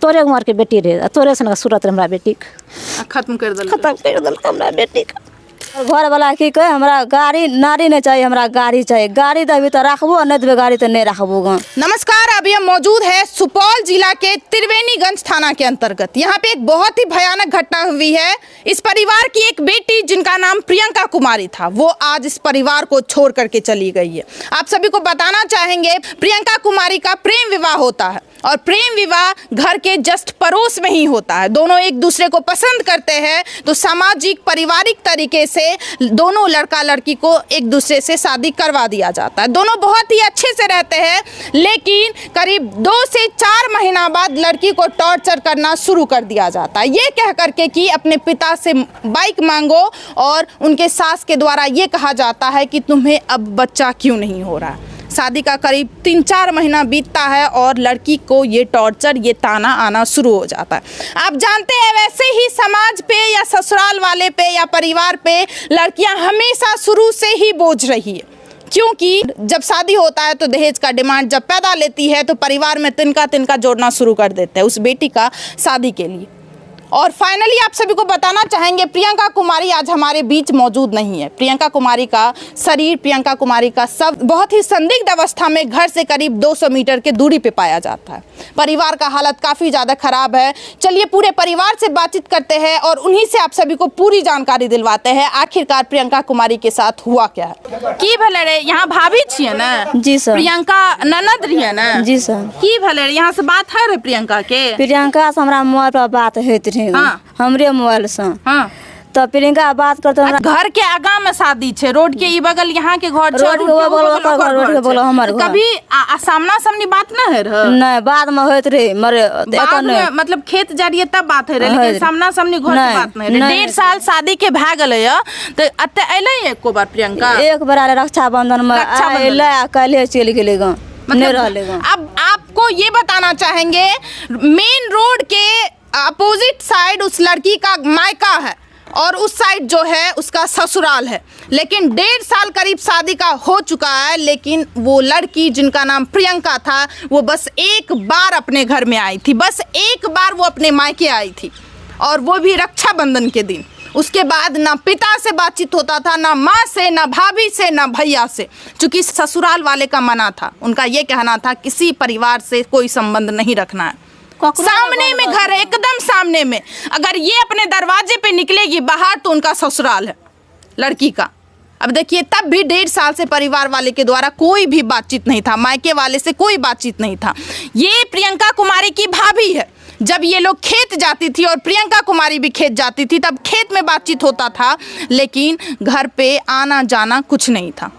तोरे उम्र के बेटी रहे, तोरे सन सूरत हमरा बेटी खत्म कर दल हमरा बेटी। घर वाला की कहे हमरा गाड़ी नारी नहीं चाहिए, हमरा गाड़ी चाहिए। गाड़ी देवी तो रखबो, नहीं देवे गाड़ी तो नहीं रखबो। नमस्कार, अभी हम मौजूद है सुपौल जिला के त्रिवेणीगंज थाना के अंतर्गत। यहाँ पे एक बहुत ही भयानक घटना हुई है। इस परिवार की एक बेटी जिनका नाम प्रियंका कुमारी था, वो आज इस परिवार को छोड़ करके चली गई है। आप सभी को बताना चाहेंगे, प्रियंका कुमारी का प्रेम विवाह होता है और प्रेम विवाह घर के जस्ट पड़ोस में ही होता है। दोनों एक दूसरे को पसंद करते हैं तो सामाजिक पारिवारिक तरीके से दोनों लड़का लड़की को एक दूसरे से शादी करवा दिया जाता है। दोनों बहुत ही अच्छे से रहते हैं, लेकिन करीब 2 से 4 महीना बाद लड़की को टॉर्चर करना शुरू कर दिया जाता है, ये कह करके कि अपने पिता से बाइक मांगो, और उनके सास के द्वारा ये कहा जाता है कि तुम्हें अब बच्चा क्यों नहीं हो रहा। शादी का करीब 3-4 महीना बीतता है और लड़की को ये टॉर्चर, ये ताना आना शुरू हो जाता है। आप जानते हैं, वैसे ही समाज पे या ससुराल वाले पे या परिवार पे लड़कियां हमेशा शुरू से ही बोझ रही है, क्योंकि जब शादी होता है तो दहेज का डिमांड जब पैदा लेती है तो परिवार में तिनका तिनका जोड़ना शुरू कर देते हैं उस बेटी का शादी के लिए। और फाइनली आप सभी को बताना चाहेंगे, प्रियंका कुमारी आज हमारे बीच मौजूद नहीं है। प्रियंका कुमारी का शरीर, प्रियंका कुमारी का सब बहुत ही संदिग्ध अवस्था में घर से करीब 200 मीटर के दूरी पे पाया जाता है। परिवार का हालत काफ़ी ज़्यादा खराब है। चलिए पूरे परिवार से बातचीत करते हैं और उन्हीं से आप सभी को पूरी जानकारी दिलवाते हैं, आखिरकार प्रियंका कुमारी के साथ हुआ क्या है। की भले रे, यहाँ भाभी छिए ना? जी सर। प्रियंका ननद रही है ना? जी सर। की भले रे, यहाँ से बात है रे प्रियंका के? प्रियंका से हमरा मोबाइल पर बात होती रहे। हाँ। हमरे मोबाइल से। हाँ। तो प्रियंका बात करते घर के आगा में शादी छे, रोड के ई बगल यहाँ के घर रोड के बगल हमर घर। कभी सामना सामनी बात न है रह? नहीं, बाद में होत रहे मरे बाद में, मतलब खेत जा रही तब बात है रहे, लेकिन सामना सामनी घर के बात नहीं है। 1.5 साल शादी के भए गले तो अते अइले एको बार प्रियंका? एक बार आले रक्षाबंधन में अइले, कल चल गेले ग, नहीं रहले ग। अब आपको ये बताना चाहेंगे, मेन रोड के अपोजिट साइड उस लड़की का मायका है और उस साइड जो है उसका ससुराल है, लेकिन 1.5 साल करीब शादी का हो चुका है। लेकिन वो लड़की जिनका नाम प्रियंका था, वो बस एक बार अपने घर में आई थी, बस एक बार वो अपने मायके आई थी, और वो भी रक्षाबंधन के दिन। उसके बाद ना पिता से बातचीत होता था, ना माँ से, ना भाभी से, ना भैया से, क्योंकि ससुराल वाले का मना था। उनका ये कहना था किसी परिवार से कोई संबंध नहीं रखना है। सामने में घर है, एकदम सामने में। अगर ये अपने दरवाजे पे निकलेगी बाहर तो उनका ससुराल है लड़की का। अब देखिए, तब भी 1.5 साल से परिवार वाले के द्वारा कोई भी बातचीत नहीं था, मायके वाले से कोई बातचीत नहीं था। ये प्रियंका कुमारी की भाभी है। जब ये लोग खेत जाती थी और प्रियंका कुमारी भी खेत जाती थी, तब खेत में बातचीत होता था, लेकिन घर पे आना जाना कुछ नहीं था।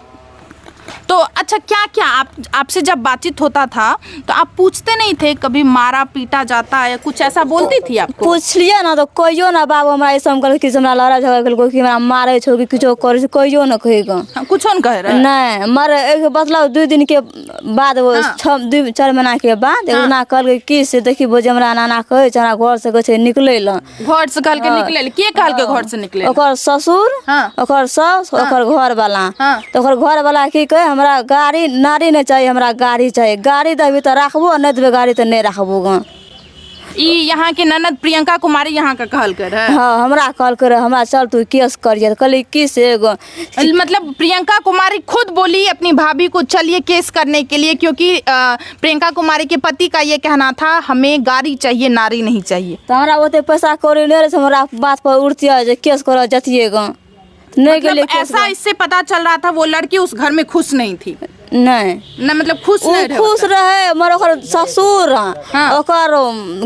तो अच्छा, क्या क्या आपसे जब बातचीत होता था तो आप पूछते नहीं थे कभी मारा पीटा जाता है, कुछ ऐसा बोलती थी आपको? पूछ लिया ना तो कोइयो ना बाबू हमरा ऐसा हम कि हमरा लड़ा झगड़ को कि हमरा मारे छो कि कुछो करे से कोइयो ना कहेगा। कुछो न कह रहे? नहीं, मारे एक मतलब 2 दिन के बाद, 2-4 महीना के बाद एगो ना कल कि से देखी बोझ हमरा नाना कहे छ हमरा घर से कहे निकले ल। घर से कल के निकले? के कहल के घर से निकले? ओकर ससुर, ओकर सास, ओकर घर वाला। तो ओकर घर वाला की कहे हमरा गाड़ी नारी नहीं चाहिए, हमरा गाड़ी चाहिए। गाड़ी देवी तो रखबो, नहीं देवे गाड़ी तो नहीं रखबो ग। ई यहाँ के ननद प्रियंका कुमारी यहाँ का कहल कर है? हाँ, हमरा कहल कर हमरा चल तू केस करिए। कहली किस एगो, मतलब प्रियंका कुमारी खुद बोली अपनी भाभी को चलिए केस करने के लिए, क्योंकि प्रियंका कुमारी के पति का ये कहना था हमें गाड़ी चाहिए, नारी नहीं चाहिए। तो हमरा ओते पैसा कौड़ी नहीं रहे, हमरा बात पर उड़तिया जे केस कर जतिएगा नहीं मतलब ऐसा इससे पता चल रहा था वो लड़की उस घर में खुश नहीं थी? नहीं ना, मतलब खुश नहीं रहे? खुश रहे, मगर ओकर ससुर, ओकर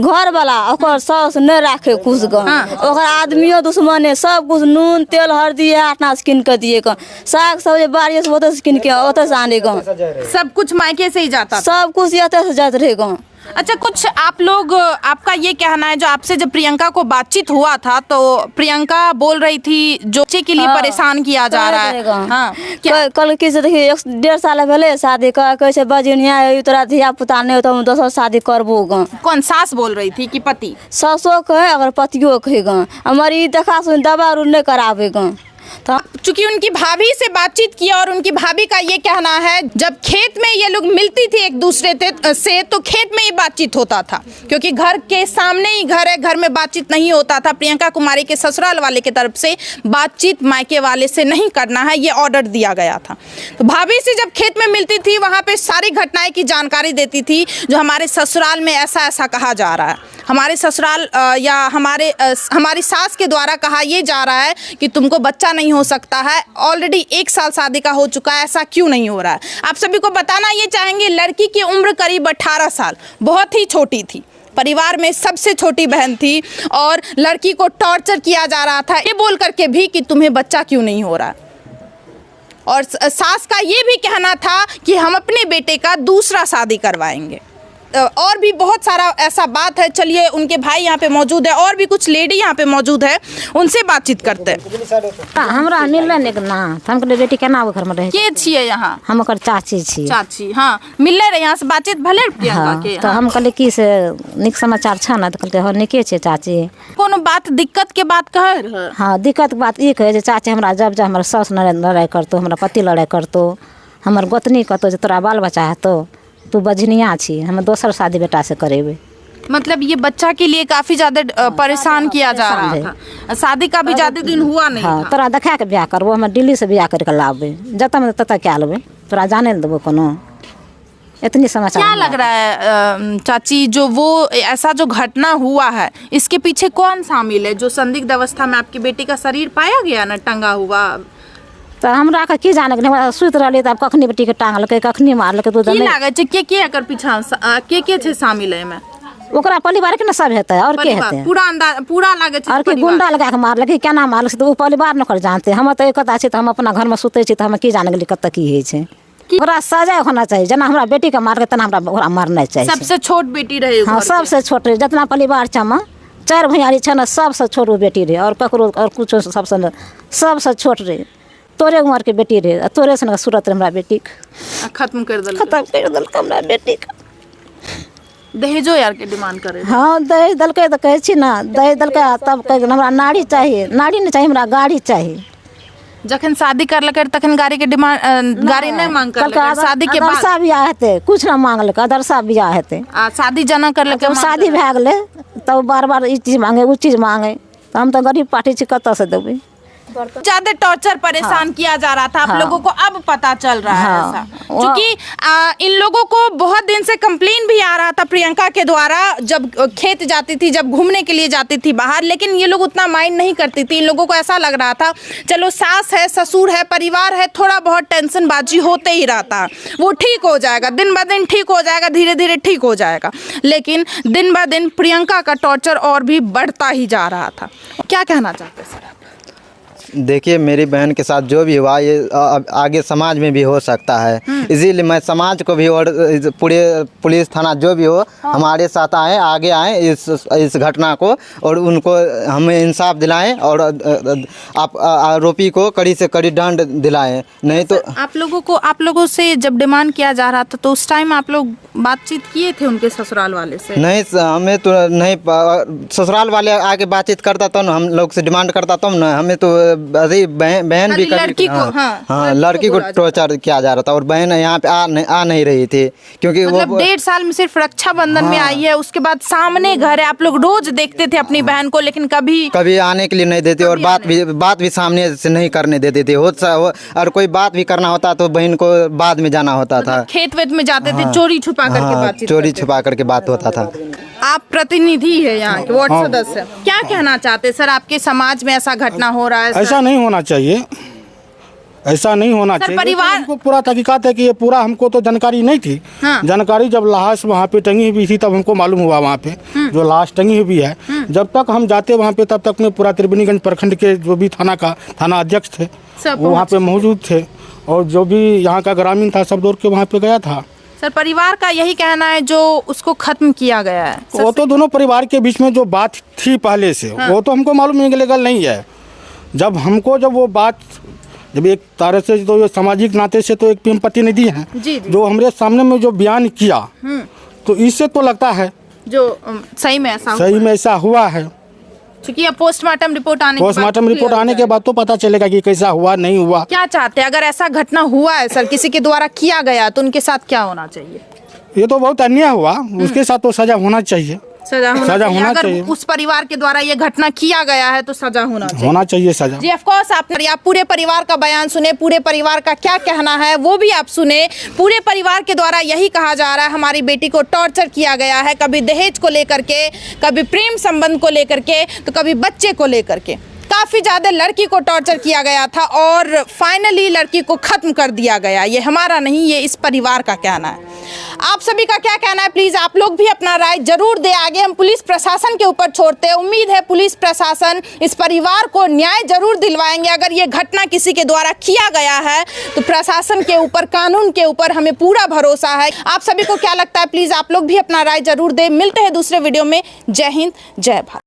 घर वाला, ओकर सास नहीं राखे खुश ग। ओकर आदमियों दुश्मन है, सब कुछ नून तेल हल्दी आटा से किन के दिए ग, साग सब्जी बाड़ी से ओते से किन के ओते से आने ग, सब कुछ मायके से ही जाता, सब कुछ एते से जात रहे ग। अच्छा, कुछ आप लोग, आपका ये कहना है जो आपसे जब प्रियंका को बातचीत हुआ था तो प्रियंका बोल रही थी जो बच्चे के लिए परेशान किया जा रहा है। हाँ, कल की से देखिए 1.5 साल पहले शादी कहे से बजनिया तोरा धिया पुता नहीं तो दोसर शादी करबो ग। कौन सास बोल रही थी कि पति? सासो कहे अगर पतियो कहे ग। हमारी देखा सुन दवा नहीं करावे ग। तो चूंकि उनकी भाभी से बातचीत किया और उनकी भाभी का ये कहना है जब खेत में ये लोग मिलती थी एक दूसरे से तो खेत में ही बातचीत होता था, क्योंकि घर के सामने ही घर है, घर में बातचीत नहीं होता था। प्रियंका कुमारी के ससुराल वाले की तरफ से बातचीत मायके वाले से नहीं करना है, ये ऑर्डर दिया गया था। तो भाभी से जब खेत में मिलती थी वहाँ पे सारी घटनाएं की जानकारी देती थी, जो हमारे ससुराल में ऐसा ऐसा कहा जा रहा है, हमारे ससुराल या हमारी सास के द्वारा कहा यह जा रहा है कि तुमको बच्चा नहीं हो सकता है, ऑलरेडी 1 साल शादी का हो चुका है, ऐसा क्यों नहीं हो रहा है। आप सभी को बताना ये चाहेंगे लड़की की उम्र करीब 18 साल, बहुत ही छोटी थी, परिवार में सबसे छोटी बहन थी और लड़की को टॉर्चर किया जा रहा था ये बोल करके भी कि तुम्हें बच्चा क्यों नहीं हो रहा। और सास का ये भी कहना था कि हम अपने बेटे का दूसरा शादी करवाएंगे। और भी बहुत सारा ऐसा बात है। चलिए उनके भाई यहाँ पे मौजूद है और भी कुछ लेडी यहाँ पे मौजूद है, उनसे बातचीत करते हैं। हमरा मिलले ने ना हम के बेटी केना घर में रहे के छिए यहाँ? हम ओकर चाची छी। चाची, हाँ, मिलले रहे यहाँ से बातचीत भले प्रियंका के। तो हम कहले की से निक समाचार छ ना, तो कहलके हो निके छे चाची। कोनो बात दिक्कत के बात कह? हाँ, दिक्कत के बात ई कहे जे चाची हमरा जब हमर सास लड़ाई करतो, हमरा पति लड़ाई करतो, हमर गोतनी कहतो जे तोरा बाल बच्चा हेतो, तू बजनिया छी, हम दोसर शादी बेटा से करेबे। मतलब ये बच्चा के लिए काफी ज्यादा परेशान किया जा रहा था। शादी का भी ज्यादा दिन हुआ नहीं हाँ, था। तोरा देखा के ब्याह करबो, हम दिल्ली से ब्याह करके लाबे, जत में तत क्या लेबे, तोरा जाने न देबो कोनो। इतनी समाचार क्या लग रहा है चाची, जो वो ऐसा जो घटना हुआ है इसके पीछे कौन शामिल है? जो संदिग्ध अवस्था में आपकी बेटी का शरीर पाया गया ना टंगा हुआ, तो हमरा के की जाने के सुत रहली त कखनी बेटी के टांगलकै, कखनी मारलकै। तो की लागे छै के एकर पीछा के छै शामिल है में? ओकरा परिवार के न सब हेतै और के हेतै? पूरा लागे छै और के गुंडा लगा के मारलकै, केना मारलकै, तो परिवार न कर जानते। हम त एकता छी त हम अपना घर में सुतै छी, त हम की जाने गेली कत की होइ छै। ओकरा सजा होना चाहिए, जना हमरा बेटी के मारलकै तना हमरा ओकरा मारना चाहिए। सबसे छोट बेटी रहे? हाँ, सबसे छोट रहे। जितना परिवार छ हम 4 भैयारी छ न, सबसे छोट बेटी रहे और ककरो और कुछो सबसे छोट रहे। तोरे उम्र के बेटी रहे, तोरे से सूरत हमरा बेटी खत्म कर दल हमरा बेटी। दहेजो यार के डिमांड करे? हाँ, दहेज दलकै तो कहै छी ना, दहेज दलकै तब कह हमरा नारी चाहिए, नारी नहीं चाहिए, हमरा गाड़ी चाहिए। जखन शादी करलकै तखन गाड़ी के डिमांड, गाड़ी नहीं मांग करलकै, शादी के बाद अदरसा बियाह हेतै, कुछ ना मांगलकै, अदरसा बियाह हेतै। शादी जना करलकै, शादी भए गेलै तब बार ई चीज मांगे उ चीज मांगे, तो हम तो गरीब पार्टी छी, कतऽ से देबै। ज्यादा टॉर्चर परेशान किया जा रहा था। आप लोगों को अब पता चल रहा है ऐसा, क्योंकि इन लोगों को बहुत दिन से कंप्लेन भी आ रहा था प्रियंका के द्वारा, जब खेत जाती थी, जब घूमने के लिए जाती थी बाहर, लेकिन ये लोग उतना माइंड नहीं करती थी। इन लोगों को ऐसा लग रहा था चलो सास है, ससुर है, परिवार है, थोड़ा बहुत टेंशन बाजी होते ही रहता है, वो ठीक हो जाएगा, दिन ब दिन ठीक हो जाएगा, धीरे धीरे ठीक हो जाएगा। लेकिन दिन ब दिन प्रियंका का टॉर्चर और भी बढ़ता ही जा रहा था। क्या कहना चाहते हैं सर? देखिए, मेरी बहन के साथ जो भी हुआ ये आगे समाज में भी हो सकता है, इसीलिए मैं समाज को भी और पूरे पुलिस थाना जो भी हो हमारे साथ आए, आगे आए इस घटना को, और उनको हमें इंसाफ दिलाएं और आप आरोपी को कड़ी से कड़ी दंड दिलाएं। नहीं तो आप लोगों से जब डिमांड किया जा रहा था तो उस टाइम आप लोग बातचीत किए थे उनके ससुराल वाले से? नहीं, हमें तो नहीं, ससुराल वाले आके बातचीत करता तो हम लोग से डिमांड करता तो ना, हमें तो अरे बहन भी लड़की को, हाँ, लड़की को टॉर्चर किया जा रहा था और बहन यहाँ पे आ नहीं रही थी, क्योंकि मतलब वो 1.5 साल में सिर्फ रक्षाबंधन में आई है, उसके बाद सामने घर है, आप लोग रोज देखते थे अपनी बहन को, लेकिन कभी आने के लिए नहीं देते और बात भी सामने से नहीं करने देते थे। और कोई बात भी करना होता तो बहन को बाद में जाना होता था, खेत वेत में जाते थे, चोरी छुपा करके बातचीत, चोरी छुपा करके बात होता था। आप प्रतिनिधि है यहाँ के, वार्ड सदस्य, क्या कहना चाहते सर? आपके समाज में ऐसा घटना हो रहा है? ऐसा नहीं होना चाहिए, ऐसा नहीं होना चाहिए। परिवार हमको पूरा तहकीकात है कि ये पूरा, हमको तो जानकारी नहीं थी। हाँ। जानकारी जब लाश वहाँ पे टंगी हुई थी तब हमको मालूम हुआ, वहाँ पे जो लाश टंगी हुई है। जब तक हम जाते वहाँ पे तब तक में पूरा त्रिवेणीगंज प्रखंड के जो भी थाना अध्यक्ष थे वो वहाँ पे मौजूद थे, और जो भी यहाँ का ग्रामीण था सब दौड़ के वहाँ पे गया था। सर, परिवार का यही कहना है जो उसको खत्म किया गया है। वो तो दोनों परिवार के बीच में जो बात थी पहले से, वो तो हमको मालूम नहीं है। जब वो बात जब एक तरह से तो ये सामाजिक नाते से तो एक प्रेम प्रतिनिधि हैं, जो हमारे सामने में जो बयान किया, तो इससे तो लगता है जो सही में ऐसा हुआ है। क्योंकि अब पोस्टमार्टम रिपोर्ट आने पोस्टमार्टम रिपोर्ट आने के बाद तो पता चलेगा कि कैसा हुआ नहीं हुआ। क्या चाहते हैं, अगर ऐसा घटना हुआ है सर, किसी के द्वारा किया गया, तो उनके साथ क्या होना चाहिए? ये तो बहुत अन्याय हुआ, उसके साथ तो सजा होना चाहिए। सजा होना चाहिए। अगर उस परिवार के द्वारा ये घटना किया गया है तो सजा होना चाहिए सजा। जी ऑफ कोर्स, आप पूरे परिवार का बयान सुने, पूरे परिवार का क्या कहना है वो भी आप सुने। पूरे परिवार के द्वारा यही कहा जा रहा है, हमारी बेटी को टॉर्चर किया गया है, कभी दहेज को लेकर के, कभी प्रेम संबंध को लेकर के, तो कभी बच्चे को लेकर के। काफ़ी ज़्यादा लड़की को टॉर्चर किया गया था और फाइनली लड़की को ख़त्म कर दिया गया। ये हमारा नहीं, ये इस परिवार का कहना है। आप सभी का क्या कहना है, प्लीज़ आप लोग भी अपना राय जरूर दें। आगे हम पुलिस प्रशासन के ऊपर छोड़ते हैं, उम्मीद है पुलिस प्रशासन इस परिवार को न्याय जरूर दिलवाएंगे। अगर ये घटना किसी के द्वारा किया गया है तो प्रशासन के ऊपर, कानून के ऊपर हमें पूरा भरोसा है। आप सभी को क्या लगता है, प्लीज़ आप लोग भी अपना राय जरूर दें। मिलते हैं दूसरे वीडियो में। जय हिंद, जय भारत।